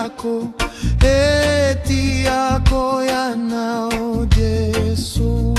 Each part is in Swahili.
yako, eti yako yanao Yesu,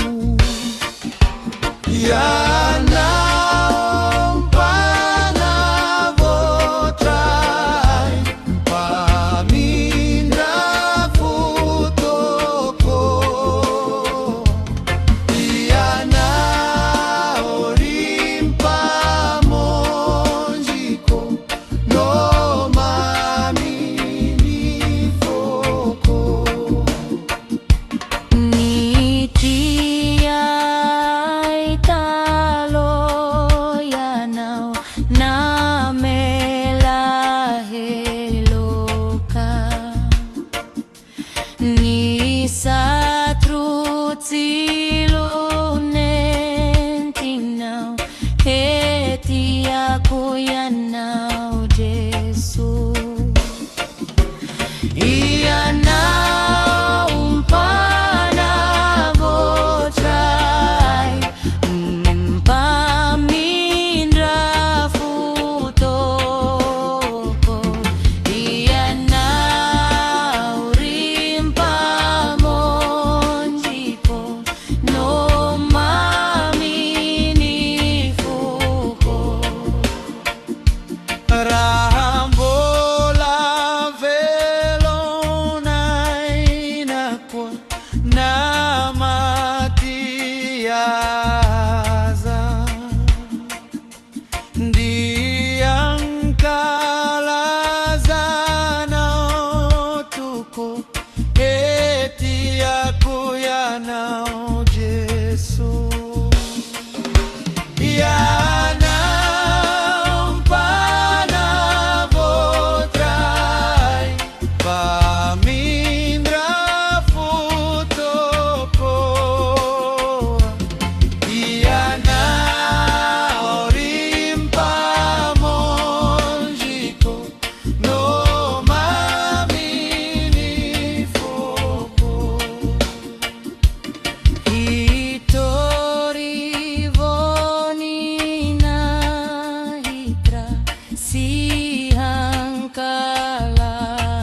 ni satru tsilunentinau, heti aku yanau Yesu. Iyanau umpana botrai, mpamindra futoko. Iyanau rimpamonjiko, no mamini fuko. Na matiaza diang kalazana tuko, eti aku yanao Yesu, yanao mpana botrai pamindra futoko. Iyanao rimpamonjiko, no mamini fuko. Hitori vonina hitra sihang kalazao,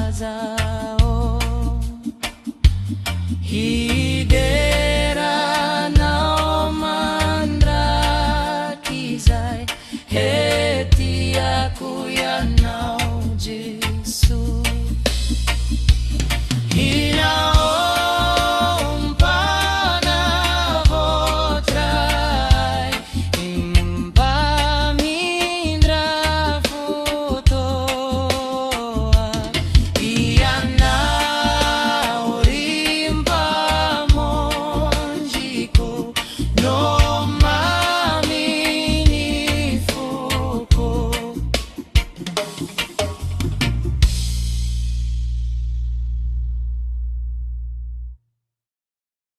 hidera nao mandrakizai, heti aku yanao Yesu.